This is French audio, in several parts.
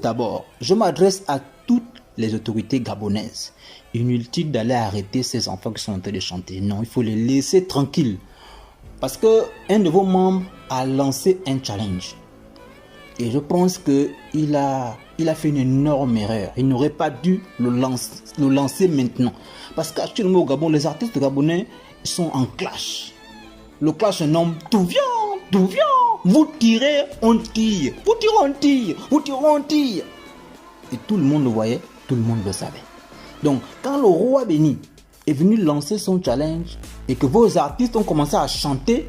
d'abord, je m'adresse à toutes les autorités gabonaises. Inutile d'aller arrêter ces enfants qui sont en train de chanter. Non, il faut les laisser tranquilles. Parce que un de vos membres a lancé un challenge. Et je pense qu'il a fait une énorme erreur. Il n'aurait pas dû le lancer maintenant. Parce qu'actuellement au Gabon, les artistes gabonais sont en clash. Le clash se nomme tout vient. Vous tirez, on tire. Vous tirez, on tire. Vous tirez, on tire. Et tout le monde le voyait, tout le monde le savait. Donc, quand le roi béni est venu lancer son challenge et que vos artistes ont commencé à chanter,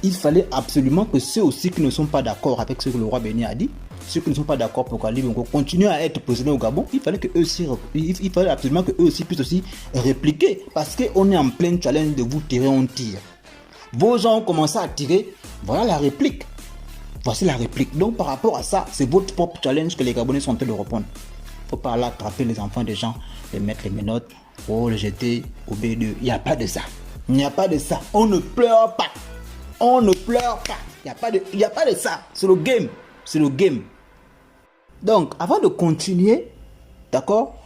il fallait absolument que ceux aussi qui ne sont pas d'accord avec ce que le roi béni a dit, ceux qui ne sont pas d'accord pour qu'Ali Bongo continue à être président au Gabon, il fallait absolument que eux aussi puissent aussi répliquer, parce qu'on est en plein challenge de vous tirer, on tire. Vos gens ont commencé à tirer, voilà la réplique. Voici la réplique. Donc par rapport à ça, c'est votre propre challenge que les Gabonais sont en train de reprendre. Il ne faut pas aller attraper les enfants des gens, les mettre les menottes, les jeter au B2. Il n'y a pas de ça. Il n'y a pas de ça. On ne pleure pas. On ne pleure pas. Il n'y a pas de ça. C'est le game. C'est le game. Donc, avant de continuer, d'accord,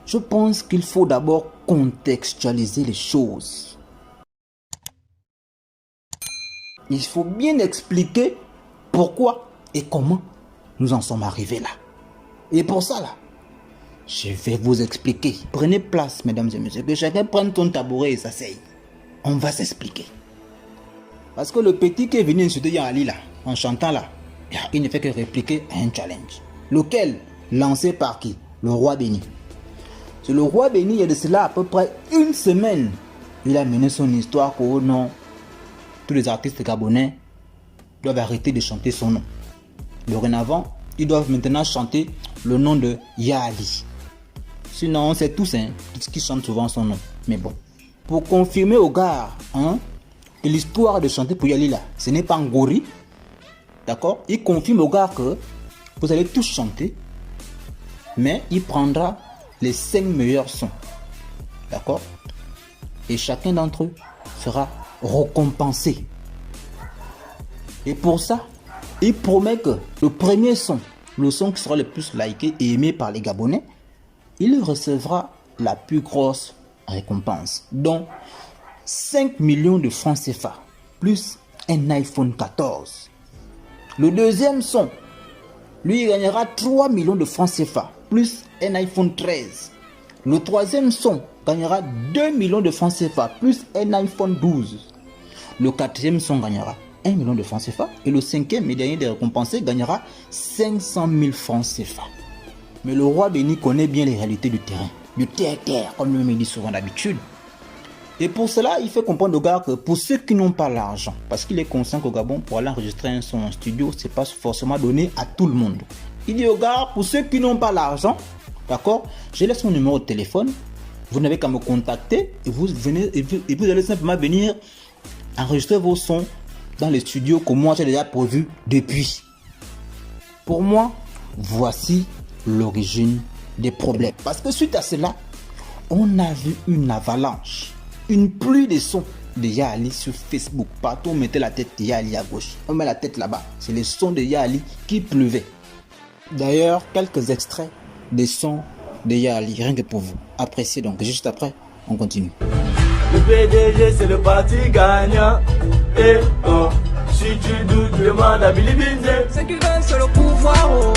je pense qu'il faut d'abord contextualiser les choses. Il faut bien expliquer pourquoi et comment nous en sommes arrivés là. Et pour ça là, je vais vous expliquer. Prenez place, mesdames et messieurs, que chacun prenne ton tabouret et s'asseye. On va s'expliquer. Parce que le petit qui est venu insulter Yali là, en chantant là, il ne fait que répliquer à un challenge. Lequel? Lancé par qui? Le roi béni. C'est le roi béni, il y a de cela à peu près une semaine. Il a mené son histoire qu'au nom, tous les artistes gabonais doivent arrêter de chanter son nom. Dorénavant, ils doivent maintenant chanter le nom de Yali. Sinon, c'est tous qui chantent souvent son nom. Mais bon, pour confirmer au gars que l'histoire de chanter pour Yali là, ce n'est pas Ngori. D'accord? Il confirme au gars que vous allez tous chanter, mais il prendra les 5 meilleurs sons. D'accord? Et chacun d'entre eux sera récompensé. Et pour ça, il promet que le premier son, le son qui sera le plus liké et aimé par les Gabonais, il recevra la plus grosse récompense, dont 5 millions de francs CFA, plus un iPhone 14. Le deuxième son, lui, il gagnera 3 millions de francs CFA, plus un iPhone 13. Le troisième son gagnera 2 millions de francs CFA, plus un iPhone 12. Le quatrième son gagnera 1 million de francs CFA. Et le cinquième et dernier des récompensés gagnera 500 000 francs CFA. Mais le roi béni connaît bien les réalités du terrain. Du terre-terre, comme lui me dit souvent d'habitude. Et pour cela, il fait comprendre au gars que pour ceux qui n'ont pas l'argent, parce qu'il est conscient qu'au Gabon, pour aller enregistrer un son en studio, c'est pas forcément donné à tout le monde. Il dit au gars, pour ceux qui n'ont pas l'argent, d'accord, je laisse mon numéro de téléphone, vous n'avez qu'à me contacter et vous allez simplement venir enregistrer vos sons dans les studios que moi j'ai déjà prévu depuis. Pour moi, voici l'origine des problèmes. Parce que suite à cela, on a vu une avalanche, une pluie de sons de Yali sur Facebook. Partout on mettait la tête de Yali à gauche, on met la tête là-bas. C'est les sons de Yali qui pleuvaient. D'ailleurs, quelques extraits des sons de Yali, rien que pour vous. Appréciez donc, juste après, on continue. Le PDG c'est le parti gagnant. Et oh, si tu doutes, demande à Billy Binze. Ce qu'ils veulent c'est le pouvoir, oh.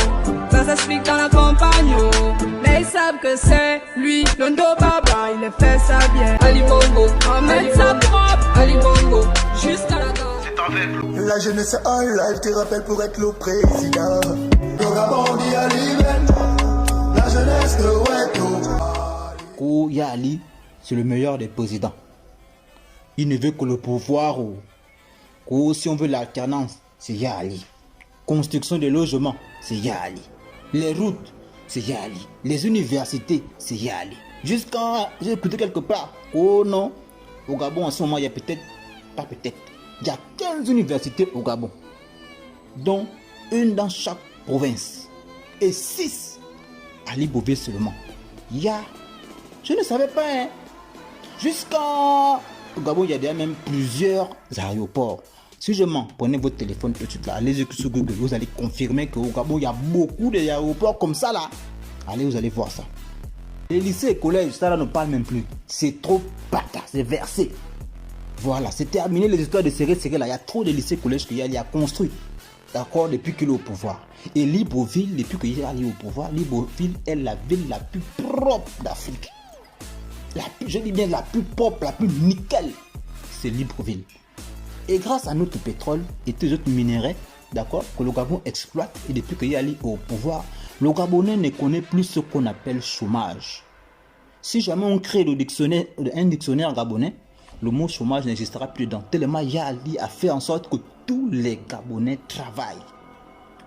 Ça s'explique dans la campagne, oh. Mais ils savent que c'est lui, Londo Baba, il a fait ça bien. Ali Bongo, on met ça propre. Ali Bongo, jusqu'à la gorge. La jeunesse en live te rappelle pour être le président. Le Gabon dit Ali Ben, la jeunesse de Weto. Yali, c'est le meilleur des présidents. Il ne veut que le pouvoir. Si on veut l'alternance, c'est Yali. Construction de logements, c'est Yali. Les routes, c'est Yali. Les universités, c'est Yali. Jusqu'à, j'ai écouté quelque part, oh non, au Gabon en ce moment, il y a peut-être, pas peut-être, il y a 15 universités au Gabon, dont une dans chaque province. Et 6 à Libreville seulement. Il y a, je ne savais pas, Jusqu'à, au Gabon, il y a déjà même plusieurs aéroports. Si je mens, prenez votre téléphone tout de suite là, allez sur Google, vous allez confirmer qu'au Gabon, il y a beaucoup d'aéroports comme ça là. Allez, vous allez voir ça. Les lycées et collèges, ça là ne parle même plus. C'est trop bâtard, c'est versé. Voilà, c'est terminé les histoires de serré là. Il y a trop de lycées et collèges qu'il y a construit. D'accord, depuis qu'il est au pouvoir. Et Libreville, depuis qu'il est allé au pouvoir, Libreville est la ville la plus propre d'Afrique. Je dis bien la plus propre, la plus nickel. C'est Libreville. Et grâce à notre pétrole et tous les autres minéraux, d'accord, que le Gabon exploite, et depuis qu'il est allé au pouvoir, le Gabonais ne connaît plus ce qu'on appelle chômage. Si jamais on crée un dictionnaire gabonais, le mot chômage n'existera plus dedans. Tellement Yali a fait en sorte que tous les Gabonais travaillent.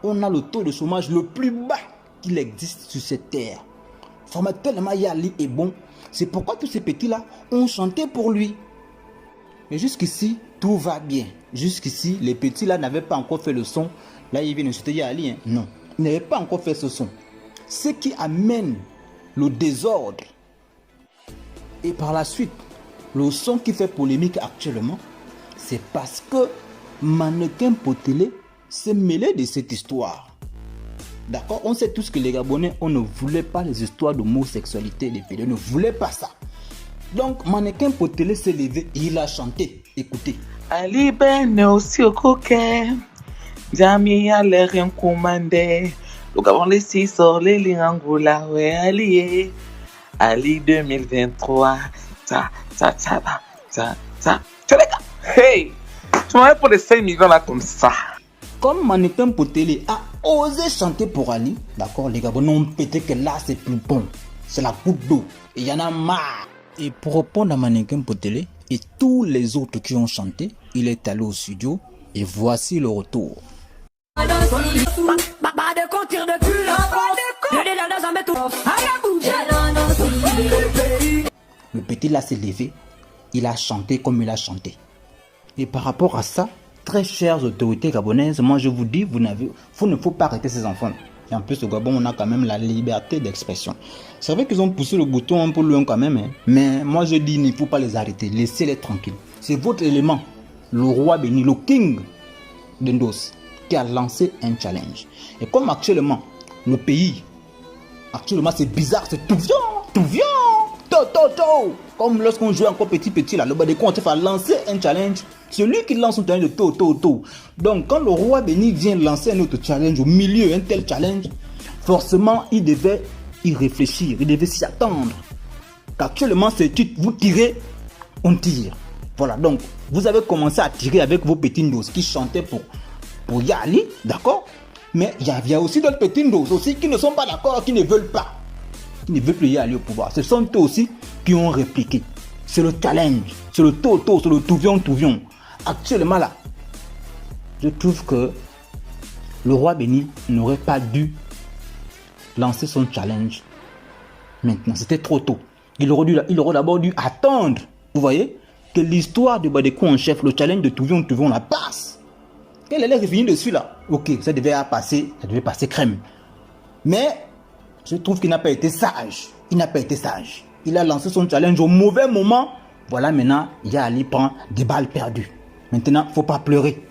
On a le taux de chômage le plus bas qu'il existe sur cette terre. Vraiment, tellement Yali est bon. C'est pourquoi tous ces petits-là ont chanté pour lui. Mais jusqu'ici, tout va bien. Jusqu'ici, les petits-là n'avaient pas encore fait le son. Là, ils viennent insulter Yali. Hein? Non, ils n'avaient pas encore fait ce son. Ce qui amène le désordre. Et par la suite, le son qui fait polémique actuellement, c'est parce que Mannequin Potele s'est mêlé de cette histoire. D'accord? On sait tous que les Gabonais, on ne voulait pas les histoires d'homosexualité des pédophiles. On ne voulait pas ça. Donc, Mannequin Potele s'est levé et il a chanté. Écoutez. Ali Ben aussi au coquet. Jami a l'air rien commandé. Le Gabon les 6 sort les Lingangoula. Ouais, Ali. Ali 2023. Ça. Hey! Tu m'avais pour les 5 millions là comme ça. Comme Mannequin Potele a osé chanter pour Ali, d'accord, les Gabonais ont pété que là c'est plus bon. C'est la goutte d'eau. Et il y en a marre. Et pour répondre à Mannequin Potele et tous les autres qui ont chanté, il est allé au studio et voici le retour. Le petit là s'est levé, il a chanté comme il a chanté. Et par rapport à ça, très chères autorités gabonaises, moi je vous dis, il ne faut pas arrêter ces enfants. Et en plus au Gabon, on a quand même la liberté d'expression. C'est vrai qu'ils ont poussé le bouton un peu loin quand même, hein. Mais moi je dis, il ne faut pas les arrêter, laissez-les tranquilles. C'est votre élément, le roi béni, le king d'Endos, qui a lancé un challenge. Et comme actuellement, le pays, actuellement c'est bizarre, c'est tout vient. Comme lorsqu'on jouait encore petit là, le Badeko a lancé un challenge. Celui qui lance un challenge de tout. Donc quand le roi béni vient lancer un autre challenge au milieu, un tel challenge, forcément il devait y réfléchir, il devait s'y attendre. Actuellement c'est vous tirez, on tire. Voilà, donc vous avez commencé à tirer avec vos petits ndos qui chantaient pour Yali, d'accord? Mais il y a aussi d'autres petits ndos aussi qui ne sont pas d'accord, qui ne veulent pas. Qui ne veulent plus y aller au pouvoir. Ce sont eux aussi qui ont répliqué. C'est le challenge, c'est le toto, c'est le touvion. Actuellement là, je trouve que le roi béni n'aurait pas dû lancer son challenge maintenant. C'était trop tôt. Il aurait d'abord dû attendre, vous voyez, que l'histoire de Badeko en chef, le challenge de touvion la passe. Qu'elle allait revenir dessus là. Ok, ça devait passer crème. Mais je trouve qu'il n'a pas été sage. Il a lancé son challenge au mauvais moment. Voilà, maintenant, Yali prend des balles perdues. Maintenant, il ne faut pas pleurer.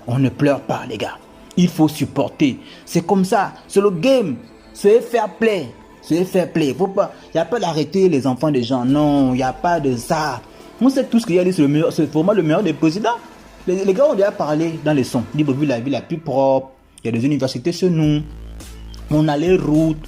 On ne pleure pas, les gars. Il faut supporter. C'est comme ça. C'est le game. C'est fair play. Il n'y a pas d'arrêter les enfants des gens. Non, il n'y a pas de ça. On sait tous qu'il y a c'est vraiment le meilleur des présidents. Les gars ont déjà parlé dans les sons. Libreville, la ville la plus propre. Il y a des universités chez nous. On a les routes.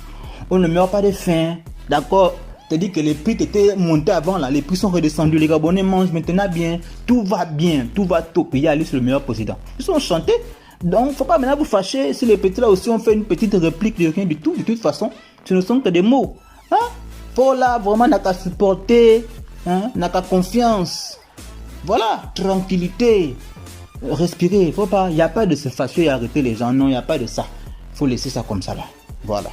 On ne meurt pas de faim. D'accord? C'est-à-dire que les prix qui étaient montés avant, là, les prix sont redescendus. Les Gabonais mangent maintenant bien. Tout va bien. Tout va top. Il y a Ali, c'est le meilleur président. Ils sont chantés. Donc, il ne faut pas maintenant vous fâcher si les petits là aussi ont fait une petite réplique de rien du tout. De toute façon, ce ne sont que des mots. Hein? Faut là, vraiment, n'a qu'à supporter. Hein? N'a qu'à confiance. Voilà. Tranquillité. Respirer. Il n'y a pas de se fâcher et arrêter les gens. Non, il n'y a pas de ça. Il faut laisser ça comme ça là. Voilà.